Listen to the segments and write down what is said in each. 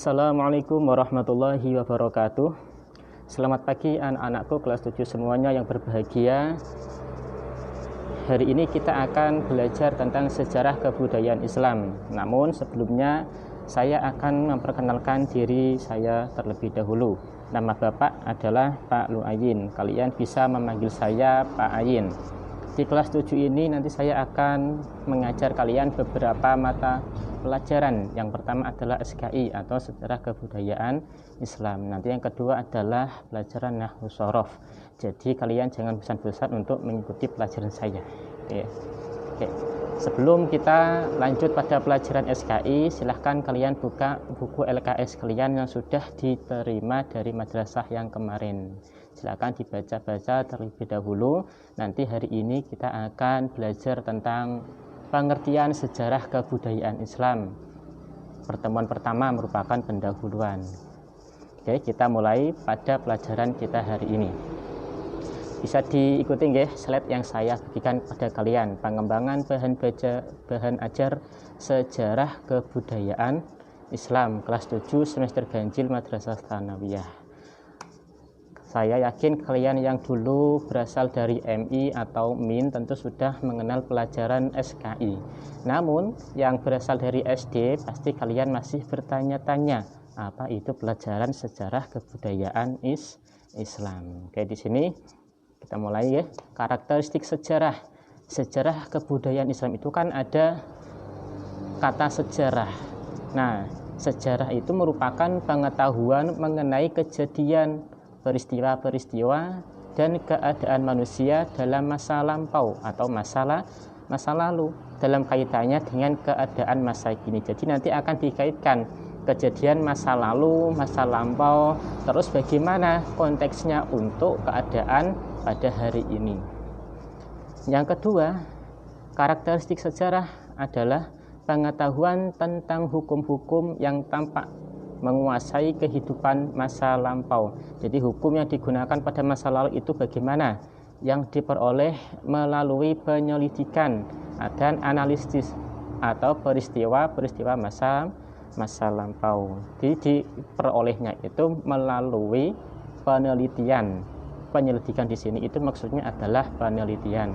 Assalamualaikum warahmatullahi wabarakatuh. Selamat pagi anak-anakku kelas 7 semuanya yang berbahagia. Hari ini kita akan belajar tentang sejarah kebudayaan Islam. Namun sebelumnya saya akan memperkenalkan diri saya terlebih dahulu. Nama Bapak adalah Pak Luayin. Kalian bisa memanggil saya Pak Ayin. Di kelas 7 ini nanti saya akan mengajar kalian beberapa mata pelajaran. Yang pertama adalah SKI atau Sejarah Kebudayaan Islam. Nanti yang kedua adalah pelajaran Nahwu Shorof. Jadi kalian jangan bosan-bosan untuk mengikuti pelajaran saya. Oke. Sebelum kita lanjut pada pelajaran SKI, silahkan kalian buka buku LKS kalian yang sudah diterima dari madrasah yang kemarin. Silahkan dibaca-baca terlebih dahulu. Nanti hari ini kita akan belajar tentang pengertian sejarah kebudayaan Islam. Pertemuan pertama merupakan pendahuluan. Oke, kita mulai pada pelajaran kita hari ini. Bisa diikuti nggih slide yang saya bagikan pada kalian. Pengembangan bahan ajar sejarah kebudayaan Islam kelas 7 semester ganjil Madrasah Tsanawiyah. Saya yakin kalian yang dulu berasal dari MI atau MIN tentu sudah mengenal pelajaran SKI. Namun yang berasal dari SD pasti kalian masih bertanya-tanya, apa itu pelajaran sejarah kebudayaan Islam. Oke, di sini kita mulai ya. Karakteristik sejarah. Sejarah kebudayaan Islam itu kan ada kata sejarah. Nah, sejarah itu merupakan pengetahuan mengenai kejadian, peristiwa-peristiwa dan keadaan manusia dalam masa lampau atau masa lalu dalam kaitannya dengan keadaan masa kini. Jadi nanti akan dikaitkan kejadian masa lalu, masa lampau, terus bagaimana konteksnya untuk keadaan pada hari ini. Yang kedua, karakteristik sejarah adalah pengetahuan tentang hukum-hukum yang tampak menguasai kehidupan masa lampau. Jadi hukum yang digunakan pada masa lalu itu bagaimana? Yang diperoleh melalui penyelidikan dan analisis atau peristiwa-peristiwa masa lampau. Jadi diperolehnya itu melalui penelitian. Penyelidikan di sini itu maksudnya adalah penelitian.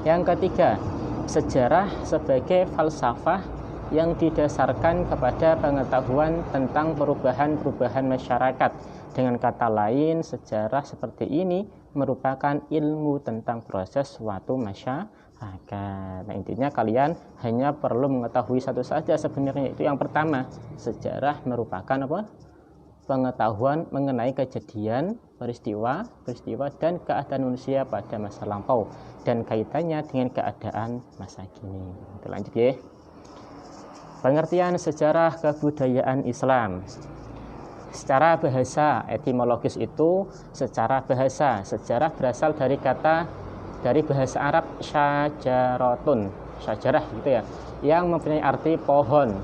Yang ketiga, sejarah sebagai falsafah yang didasarkan kepada pengetahuan tentang perubahan-perubahan masyarakat. Dengan kata lain, sejarah seperti ini merupakan ilmu tentang proses suatu masyarakat. Nah, intinya kalian hanya perlu mengetahui satu saja sebenarnya, itu yang pertama. Sejarah merupakan apa? Pengetahuan mengenai kejadian, peristiwa dan keadaan manusia pada masa lampau dan kaitannya dengan keadaan masa kini. Kita lanjut ya. Pengertian sejarah kebudayaan Islam. Secara bahasa, etimologis itu secara bahasa. Sejarah berasal dari bahasa Arab syajaratun, syajarah gitu ya, yang mempunyai arti pohon.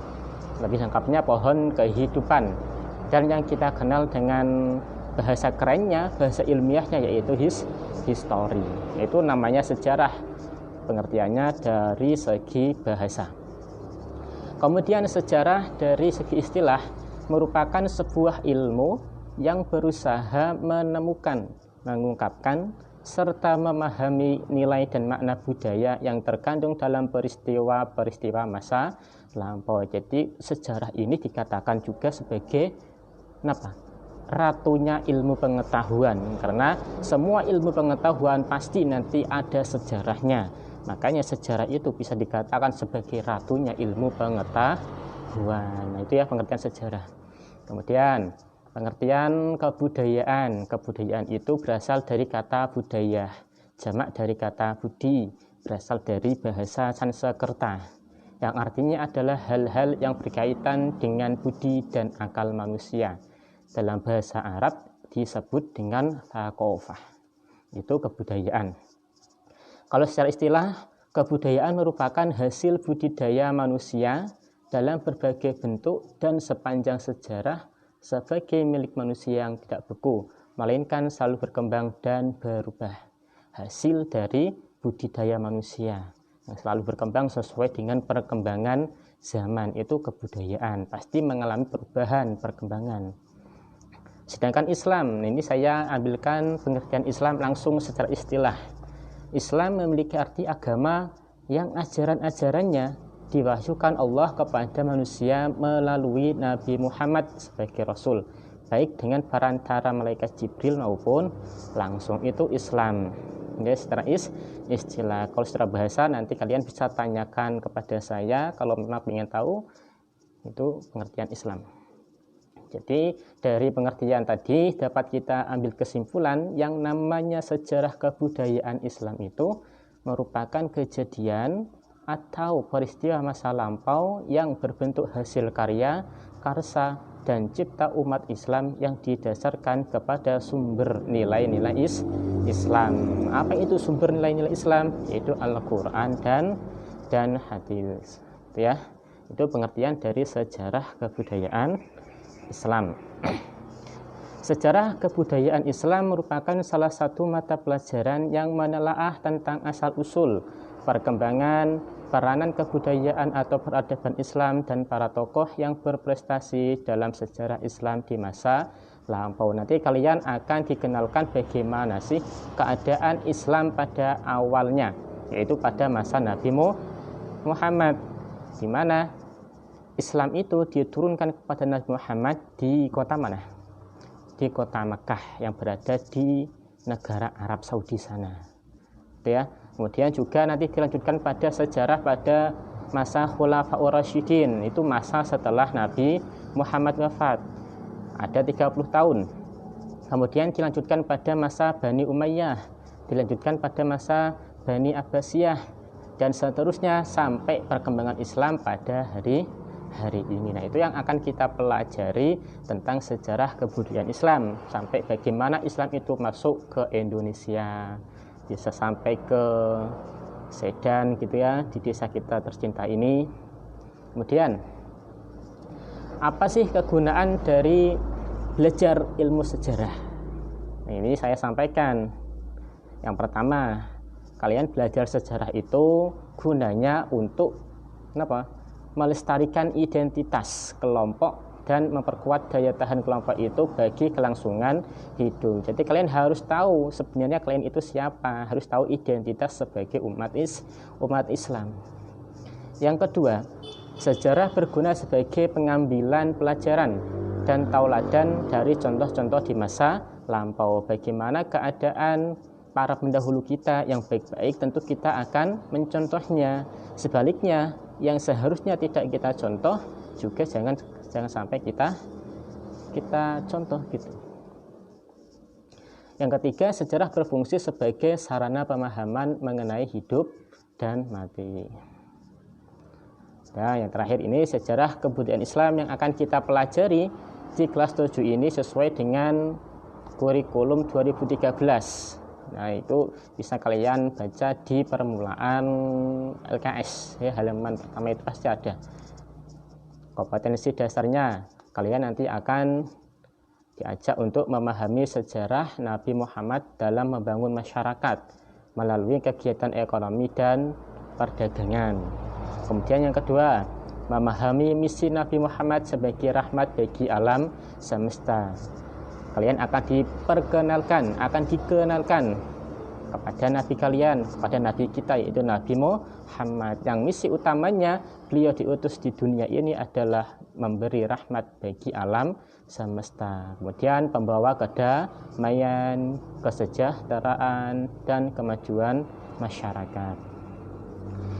Lebih lengkapnya pohon kehidupan. Dan yang kita kenal dengan bahasa kerennya, bahasa ilmiahnya yaitu history. Itu namanya sejarah. Pengertiannya dari segi bahasa. Kemudian sejarah dari segi istilah merupakan sebuah ilmu yang berusaha menemukan, mengungkapkan, serta memahami nilai dan makna budaya yang terkandung dalam peristiwa-peristiwa masa lampau. Jadi sejarah ini dikatakan juga sebagai ratunya ilmu pengetahuan, karena semua ilmu pengetahuan pasti nanti ada sejarahnya. Makanya sejarah itu bisa dikatakan sebagai ratunya ilmu pengetahuan. Nah, itu ya pengertian sejarah. Kemudian pengertian kebudayaan. Kebudayaan itu berasal dari kata budaya, jamak dari kata budi, berasal dari bahasa Sanskerta, yang artinya adalah hal-hal yang berkaitan dengan budi dan akal manusia. Dalam bahasa Arab disebut dengan thaqafah. Itu kebudayaan. Kalau secara istilah, kebudayaan merupakan hasil budidaya manusia dalam berbagai bentuk dan sepanjang sejarah sebagai milik manusia yang tidak beku, melainkan selalu berkembang dan berubah. Hasil dari budidaya manusia. selalu berkembang sesuai dengan perkembangan zaman. Itu kebudayaan, pasti mengalami perubahan, perkembangan. Sedangkan Islam, ini saya ambilkan pengertian Islam langsung secara istilah. Islam memiliki arti agama yang ajaran-ajarannya diwahyukan Allah kepada manusia melalui Nabi Muhammad sebagai Rasul, baik dengan perantara malaikat Jibril maupun langsung. Itu Islam. Ya, secara istilah. Kalau secara bahasa nanti kalian bisa tanyakan kepada saya kalau memang ingin tahu itu pengertian Islam. Jadi dari pengertian tadi dapat kita ambil kesimpulan yang namanya sejarah kebudayaan Islam itu merupakan kejadian atau peristiwa masa lampau yang berbentuk hasil karya, karsa, dan cipta umat Islam yang didasarkan kepada sumber nilai-nilai Islam. Apa itu sumber nilai-nilai Islam? Yaitu Al-Quran dan hadis. Itu ya. Itu pengertian dari sejarah kebudayaan Islam. Sejarah kebudayaan Islam merupakan salah satu mata pelajaran yang menelaah tentang asal-usul, perkembangan, peranan kebudayaan atau peradaban Islam dan para tokoh yang berprestasi dalam sejarah Islam di masa lampau. Nanti kalian akan dikenalkan bagaimana sih keadaan Islam pada awalnya, yaitu pada masa Nabi Muhammad, di mana Islam itu diturunkan kepada Nabi Muhammad di kota mana? Di kota Mekah yang berada di negara Arab Saudi sana. Itu ya. Kemudian juga nanti dilanjutkan pada sejarah pada masa Khulafaur Rasyidin, itu masa setelah Nabi Muhammad wafat, ada 30 tahun. Kemudian dilanjutkan pada masa Bani Umayyah, dilanjutkan pada masa Bani Abbasiyah, dan seterusnya sampai perkembangan Islam pada hari ini. Nah, itu yang akan kita pelajari tentang sejarah kebudayaan Islam, sampai bagaimana Islam itu masuk ke Indonesia, bisa sampai ke Sedan gitu ya, di desa kita tercinta ini. Kemudian apa sih kegunaan dari belajar ilmu sejarah? Nah, ini saya sampaikan. Yang pertama, kalian belajar sejarah itu gunanya untuk kenapa? Melestarikan identitas kelompok dan memperkuat daya tahan kelompok itu bagi kelangsungan hidup. Jadi kalian harus tahu sebenarnya kalian itu siapa, harus tahu identitas sebagai umat Islam. Yang kedua, sejarah berguna sebagai pengambilan pelajaran dan tauladan dari contoh-contoh di masa lampau. Bagaimana keadaan para pendahulu kita yang baik-baik, tentu kita akan mencontohnya. Sebaliknya, yang seharusnya tidak kita contoh juga jangan sampai kita contoh gitu. Yang ketiga, sejarah berfungsi sebagai sarana pemahaman mengenai hidup dan mati. Nah, yang terakhir ini sejarah kebudayaan Islam yang akan kita pelajari di kelas 7 ini sesuai dengan kurikulum 2013. Nah, itu bisa kalian baca di permulaan LKS ya, halaman pertama itu pasti ada. Kompetensi dasarnya, kalian nanti akan diajak untuk memahami sejarah Nabi Muhammad dalam membangun masyarakat melalui kegiatan ekonomi dan perdagangan. Kemudian yang kedua, memahami misi Nabi Muhammad sebagai rahmat bagi alam semesta. Kalian akan dikenalkan kepada Nabi kalian, kepada Nabi kita, yaitu Nabi Muhammad, yang misi utamanya beliau diutus di dunia ini adalah memberi rahmat bagi alam semesta. Kemudian pembawa kedamaian, kesejahteraan, dan kemajuan masyarakat.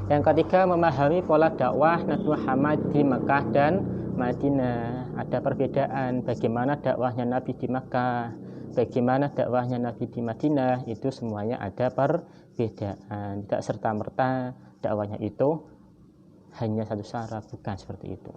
Yang ketiga, memahami pola dakwah Nabi Muhammad di Mekah dan Madinah. Ada perbedaan bagaimana dakwahnya Nabi di Makkah, bagaimana dakwahnya Nabi di Madinah, itu semuanya ada perbedaan. Tidak serta-merta dakwahnya itu hanya satu cara, bukan seperti itu.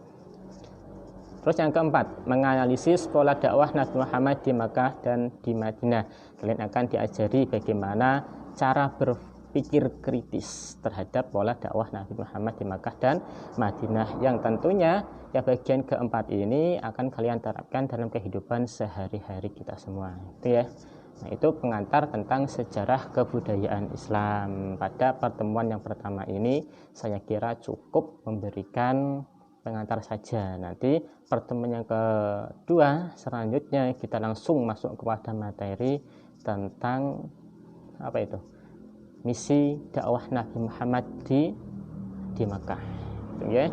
Terus yang keempat, menganalisis pola dakwah Nabi Muhammad di Makkah dan di Madinah. Kalian akan diajari bagaimana cara berpikir kritis terhadap pola dakwah Nabi Muhammad di Makkah dan Madinah, yang tentunya ya bagian keempat ini akan kalian terapkan dalam kehidupan sehari-hari kita semua. Itu ya. Nah, itu pengantar tentang sejarah kebudayaan Islam. Pada pertemuan yang pertama ini saya kira cukup memberikan pengantar saja. Nanti pertemuan yang kedua selanjutnya kita langsung masuk kepada materi tentang apa itu? Misi dakwah Nabi Muhammad di Makkah. Itu ya.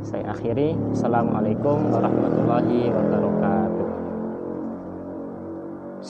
Saya akhiri. Assalamualaikum warahmatullahi wabarakatuh.